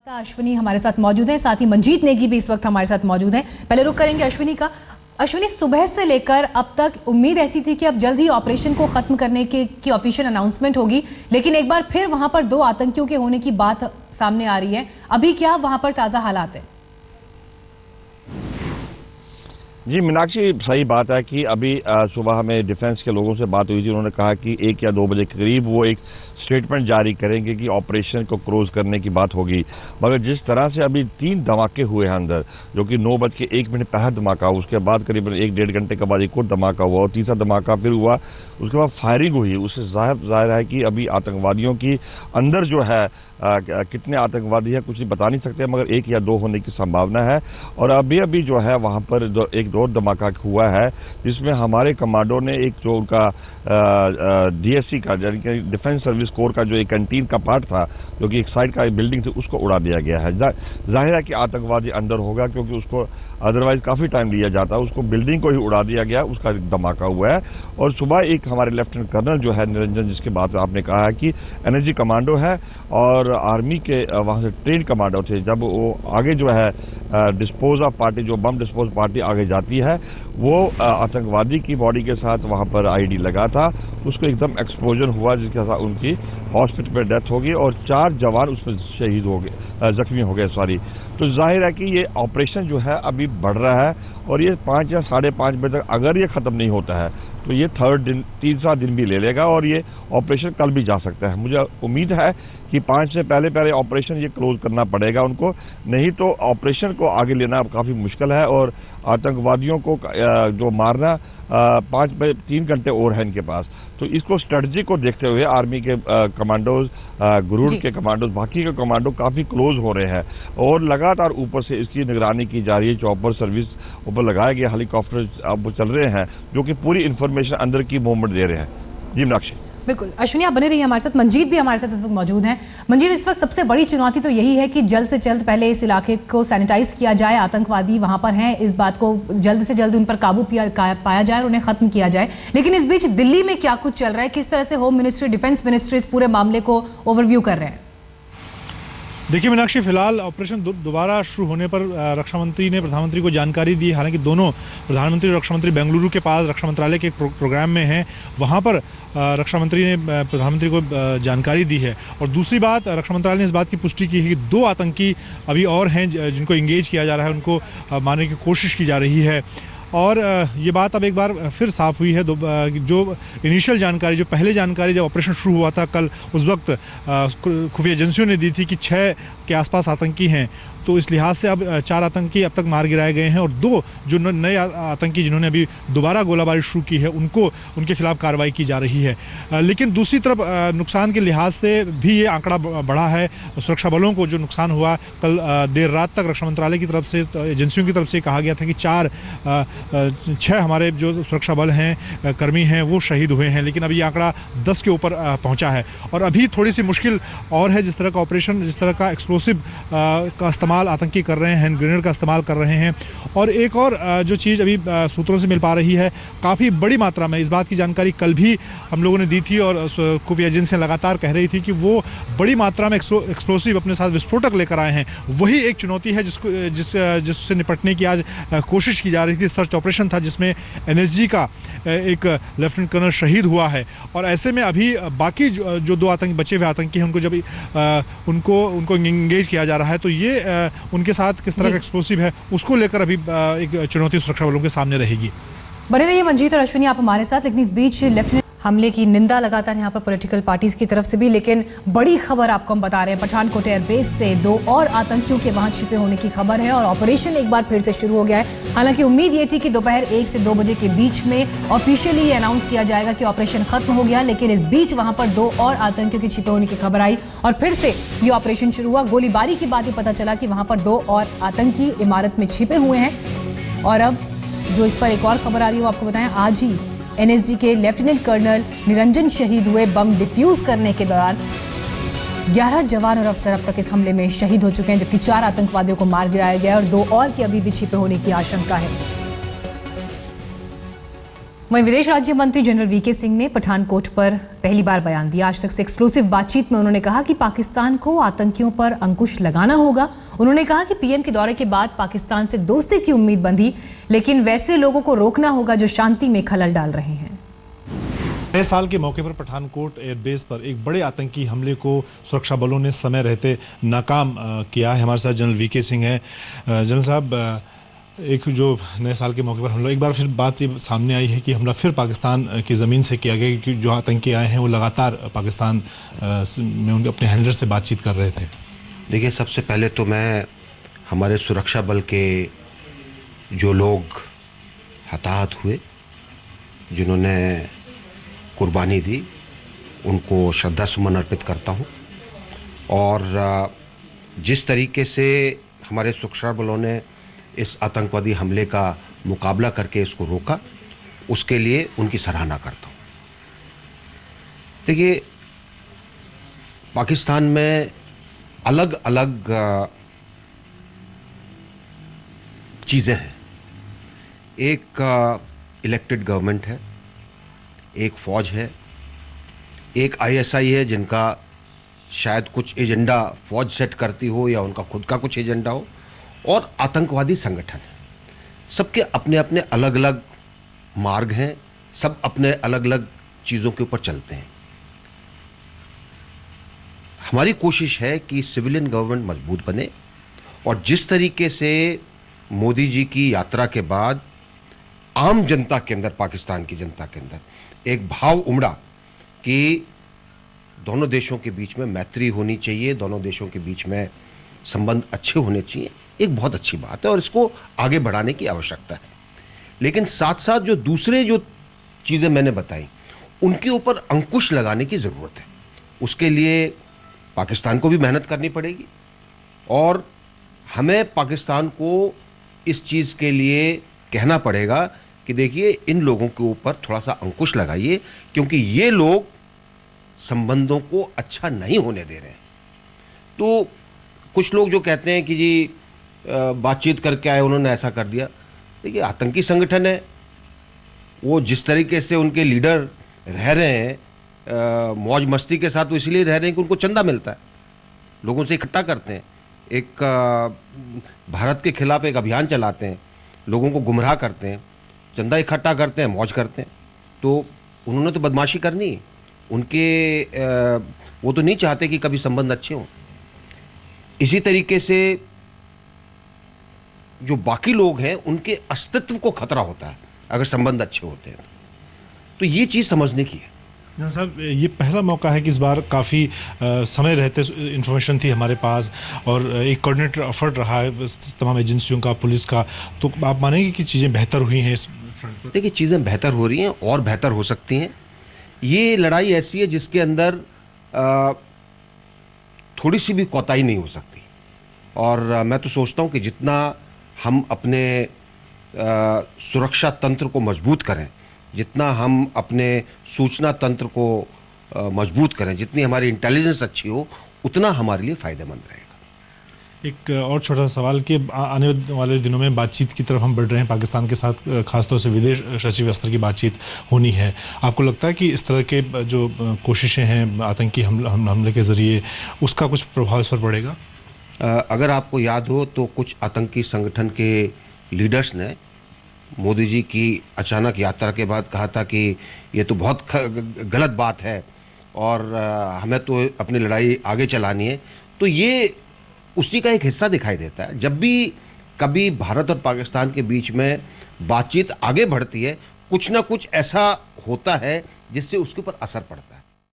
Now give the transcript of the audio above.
अश्विनी हमारे साथ मौजूद हैं, साथ ही मंजीत नेगी भी इस वक्त हमारे साथ मौजूद हैं। पहले रुक करेंगे अश्विनी का। अश्विनी, सुबह से लेकर अब तक उम्मीद ऐसी थी कि अब जल्द ही ऑपरेशन को खत्म करने की ऑफिशियल अनाउंसमेंट होगी, लेकिन एक बार फिर वहां पर 2 आतंकियों के होने की बात सामने आ रही है। अभी क्या वहां पर ताजा हालात है? जी मीनाक्षी, सही बात है कि अभी सुबह हमें डिफेंस के लोगों से बात हुई थी। उन्होंने कहा कि 1 या 2 बजे के करीब वो एक स्टेटमेंट जारी करेंगे कि ऑपरेशन को क्लोज करने की बात होगी। मगर जिस तरह से अभी 3 धमाके हुए हैं अंदर, जो कि 9:01 पहला धमाका हुआ, उसके बाद करीबन 1-1.5 घंटे के बाद एक और धमाका हुआ और तीसरा धमाका फिर हुआ, उसके बाद फायरिंग हुई। उससे जाहिर है कि अभी आतंकवादियों की अंदर जो है कितने आतंकवादी हैं कुछ नहीं बता नहीं सकते, मगर 1 या 2 होने की संभावना है। और अभी जो है वहाँ पर एक और धमाका हुआ है, जिसमें हमारे कमांडो ने एक जो उनका DSC का यानी कि डिफेंस सर्विस कोर का जो एक कैंटीन का पार्ट था, जो कि एक साइड का एक बिल्डिंग थी, उसको उड़ा दिया गया है। जाहिर है कि आतंकवादी अंदर होगा, क्योंकि उसको अदरवाइज काफ़ी टाइम लिया जाता है। उसको बिल्डिंग को ही उड़ा दिया गया, उसका धमाका हुआ है। और सुबह एक हमारे लेफ्टिनेंट कर्नल जो है निरंजन, जिसके बात आपने कहा है कि एनर्जी कमांडो है और आर्मी के वहाँ से ट्रेन कमांडो थे, जब वो आगे जो है डिस्पोज ऑफ पार्टी, जो बम डिस्पोज पार्टी आगे जाती है, वो आतंकवादी की बॉडी के साथ वहाँ पर IED लगा था। उसको एकदम एक्सप्लोजन हुआ, जिसके साथ उनकी हॉस्पिटल में डेथ होगी और 4 जवान उसमें शहीद हो गए, जख्मी हो गए सॉरी। तो जाहिर है कि ये ऑपरेशन जो है अभी बढ़ रहा है और ये 5 या 5:30 बजे तक अगर ये ख़त्म नहीं होता है तो ये तीसरा दिन भी ले लेगा और ये ऑपरेशन कल भी जा सकता है। मुझे उम्मीद है कि 5 से पहले ऑपरेशन ये क्लोज करना पड़ेगा उनको, नहीं तो ऑपरेशन को आगे लेना काफ़ी मुश्किल है। और आतंकवादियों को जो मारना 3 घंटे और है इनके पास। तो इसको स्ट्रेटजी को देखते हुए आर्मी के कमांडोज, गरुड़ के कमांडोज, बाकी के कमांडो काफ़ी क्लोज हो रहे हैं और लगातार ऊपर से इसकी निगरानी की जा रही है। चॉपर सर्विस ऊपर लगाए गए हेलीकॉप्टर अब चल रहे हैं, जो कि पूरी इंफॉर्मेशन अंदर की मूवमेंट दे रहे हैं। जी मीनाक्षी। बिल्कुल अश्विनी, आप बने रहिए हमारे साथ। मंजीत भी हमारे साथ इस वक्त मौजूद हैं। मंजीत, इस वक्त सबसे बड़ी चुनौती तो यही है कि जल्द से जल्द पहले इस इलाके को सैनिटाइज किया जाए। आतंकवादी वहां पर हैं, इस बात को जल्द से जल्द उन पर काबू पाया जाए और उन्हें खत्म किया जाए। लेकिन इस बीच दिल्ली में क्या कुछ चल रहा है? किस तरह से होम मिनिस्ट्री, डिफेंस मिनिस्ट्री इस पूरे मामले को ओवरव्यू कर रहे हैं? देखिए मीनाक्षी, फिलहाल ऑपरेशन दोबारा शुरू होने पर रक्षा मंत्री ने प्रधानमंत्री को जानकारी दी। हालांकि दोनों प्रधानमंत्री और रक्षा मंत्री बेंगलुरु के पास रक्षा मंत्रालय के एक प्रोग्राम में हैं, वहां पर रक्षा मंत्री ने प्रधानमंत्री को जानकारी दी है। और दूसरी बात, रक्षा मंत्रालय ने इस बात की पुष्टि की है कि 2 आतंकी अभी और हैं जिनको इंगेज किया जा रहा है, उनको मारने की कोशिश की जा रही है। और ये बात अब एक बार फिर साफ हुई है। जो इनिशियल जानकारी, जो पहले जानकारी जब ऑपरेशन शुरू हुआ था कल, उस वक्त खुफिया एजेंसियों ने दी थी कि 6 के आसपास आतंकी हैं। तो इस लिहाज से अब 4 आतंकी अब तक मार गिराए गए हैं और 2 जो नए आतंकी जिन्होंने अभी दोबारा गोलाबारी शुरू की है, उनके खिलाफ कार्रवाई की जा रही है। लेकिन दूसरी तरफ नुकसान के लिहाज से भी ये आंकड़ा बढ़ा है। सुरक्षा बलों को जो नुकसान हुआ, कल देर रात तक रक्षा मंत्रालय की तरफ से, एजेंसियों की तरफ से कहा गया था कि 6 हमारे जो सुरक्षा बल हैं, कर्मी हैं, वो शहीद हुए हैं। लेकिन अभी ये आंकड़ा 10 के ऊपर पहुँचा है। और अभी थोड़ी सी मुश्किल और है, जिस तरह का ऑपरेशन, जिस तरह का एक्सप्लोसिव का इस्तेमाल आतंकी कर रहे हैं, हैंड ग्रेनेड का इस्तेमाल कर रहे हैं। और एक और जो चीज़ अभी सूत्रों से मिल पा रही है, काफ़ी बड़ी मात्रा में इस बात की जानकारी कल भी हम लोगों ने दी थी और खुफिया एजेंसियाँ लगातार कह रही थी कि वो बड़ी मात्रा में एक्सप्लोसिव अपने साथ विस्फोटक लेकर आए हैं। वही एक चुनौती है जिससे निपटने की आज कोशिश की जा रही थी। सर्च ऑपरेशन था जिसमें NSG का एक लेफ्टिनेंट कर्नल शहीद हुआ है। और ऐसे में अभी बाकी जो 2 आतंकी बचे हुए आतंकी हैं, उनको जब उनको इंगेज किया जा रहा है, तो ये उनके साथ किस तरह का एक्सप्लोसिव है, उसको लेकर अभी एक चुनौती सुरक्षा बलों के सामने रहेगी। बने रहिए मंजीत और अश्विनी, आप हमारे साथ। लेकिन इस बीच लेफ्टिनेंट हमले की निंदा लगातार यहाँ पर पॉलिटिकल पार्टीज की तरफ से भी, लेकिन बड़ी खबर आपको हम बता रहे हैं, पठानकोट एयरबेस से 2 और आतंकियों के वहां छिपे होने की खबर है और ऑपरेशन एक बार फिर से शुरू हो गया है। हालांकि उम्मीद ये थी कि दोपहर 1 से 2 बजे के बीच में ऑफिशियली ये अनाउंस किया जाएगा कि ऑपरेशन खत्म हो गया, लेकिन इस बीच वहां पर 2 और आतंकियों के छिपे होने की खबर आई और फिर से ये ऑपरेशन शुरू हुआ। गोलीबारी के बाद ये पता चला कि वहां पर 2 और आतंकी इमारत में छिपे हुए हैं। और अब जो इस पर एक और खबर आ रही है वो आपको बताएं, आज ही NSG के लेफ्टिनेंट कर्नल निरंजन शहीद हुए। बम डिफ्यूज करने के दौरान 11 जवान और अफसर अब तक इस हमले में शहीद हो चुके हैं, जबकि 4 आतंकवादियों को मार गिराया गया और 2 और के अभी भी छिपे होने की आशंका है। वहीं विदेश राज्य मंत्री जनरल वीके सिंह ने पठानकोट पर पहली बार बयान दिया। आज तक से एक्सक्लूसिव बातचीत में उन्होंने कहा कि पाकिस्तान को आतंकियों पर अंकुश लगाना होगा। उन्होंने कहा कि पीएम के दौरे के बाद पाकिस्तान से दोस्ती की उम्मीद बंधी, लेकिन वैसे लोगों को रोकना होगा जो शांति में खलल डाल रहे हैं। नए साल के मौके पर पठानकोट एयरबेस पर एक बड़े आतंकी हमले को सुरक्षा बलों ने समय रहते नाकाम किया है। हमारे साथ जनरल वीके सिंह हैं। जनरल साहब, एक जो नए साल के मौके पर हमला, एक बार फिर बात ये सामने आई है कि हमला फिर पाकिस्तान की ज़मीन से किया गया, क्योंकि जो आतंकी आए हैं वो लगातार पाकिस्तान में उनके अपने हैंडलर से बातचीत कर रहे थे। देखिए, सबसे पहले तो मैं हमारे सुरक्षा बल के जो लोग हताहत हुए, जिन्होंने कुर्बानी दी, उनको श्रद्धा सुमन अर्पित करता हूँ। और जिस तरीके से हमारे सुरक्षा बलों ने इस आतंकवादी हमले का मुकाबला करके इसको रोका, उसके लिए उनकी सराहना करता हूँ। देखिए, पाकिस्तान में अलग अलग चीज़ें हैं। एक इलेक्टेड गवर्नमेंट है, एक फ़ौज है, एक आईएसआई है जिनका शायद कुछ एजेंडा फ़ौज सेट करती हो या उनका खुद का कुछ एजेंडा हो, और आतंकवादी संगठन है। सबके अपने अपने अलग अलग मार्ग हैं, सब अपने अलग अलग चीज़ों के ऊपर चलते हैं। हमारी कोशिश है कि सिविलियन गवर्नमेंट मजबूत बने, और जिस तरीके से मोदी जी की यात्रा के बाद आम जनता के अंदर, पाकिस्तान की जनता के अंदर एक भाव उमड़ा कि दोनों देशों के बीच में मैत्री होनी चाहिए, दोनों देशों के बीच में संबंध अच्छे होने चाहिए, एक बहुत अच्छी बात है और इसको आगे बढ़ाने की आवश्यकता है। लेकिन साथ साथ जो दूसरे जो चीज़ें मैंने बताई, उनके ऊपर अंकुश लगाने की ज़रूरत है। उसके लिए पाकिस्तान को भी मेहनत करनी पड़ेगी, और हमें पाकिस्तान को इस चीज़ के लिए कहना पड़ेगा कि देखिए, इन लोगों के ऊपर थोड़ा सा अंकुश लगाइए, क्योंकि ये लोग संबंधों को अच्छा नहीं होने दे रहे हैं। तो कुछ लोग जो कहते हैं कि जी बातचीत करके आए, उन्होंने ऐसा कर दिया। देखिए, आतंकी संगठन है, वो जिस तरीके से उनके लीडर रह रहे हैं मौज मस्ती के साथ, वो इसलिए रह रहे हैं कि उनको चंदा मिलता है, लोगों से इकट्ठा करते हैं, एक भारत के खिलाफ एक अभियान चलाते हैं, लोगों को गुमराह करते हैं, चंदा इकट्ठा करते हैं, मौज करते हैं। तो उन्होंने तो बदमाशी करनी है, उनके वो तो नहीं चाहते कि कभी संबंध अच्छे हों। इसी तरीके से जो बाकी लोग हैं, उनके अस्तित्व को खतरा होता है अगर संबंध अच्छे होते हैं। तो ये चीज़ समझने की है। साहब, ये पहला मौका है कि इस बार काफ़ी समय रहते इन्फॉर्मेशन थी हमारे पास, और एक कोऑर्डिनेटर एफर्ट रहा है तमाम एजेंसियों का, पुलिस का। तो आप मानेंगे कि चीज़ें बेहतर हुई हैं इस फ्रंट पर? देखिए, चीज़ें बेहतर हो रही हैं और बेहतर हो सकती हैं। ये लड़ाई ऐसी है जिसके अंदर थोड़ी सी भी कोताही नहीं हो सकती, और मैं तो सोचता हूँ कि जितना हम अपने सुरक्षा तंत्र को मजबूत करें, जितना हम अपने सूचना तंत्र को मजबूत करें, जितनी हमारी इंटेलिजेंस अच्छी हो, उतना हमारे लिए फ़ायदेमंद रहेगा। एक और छोटा सा सवाल कि आने वाले दिनों में बातचीत की तरफ हम बढ़ रहे हैं पाकिस्तान के साथ, खासतौर से विदेश सचिव स्तर की बातचीत होनी है। आपको लगता है कि इस तरह के जो कोशिशें हैं आतंकी हमले के ज़रिए, उसका कुछ प्रभाव इस पर पड़ेगा? अगर आपको याद हो तो कुछ आतंकी संगठन के लीडर्स ने मोदी जी की अचानक यात्रा के बाद कहा था कि ये तो बहुत गलत बात है और हमें तो अपनी लड़ाई आगे चलानी है। तो ये उसी का एक हिस्सा दिखाई देता है। जब भी कभी भारत और पाकिस्तान के बीच में बातचीत आगे बढ़ती है, कुछ ना कुछ ऐसा होता है जिससे उसके ऊपर असर पड़ता है।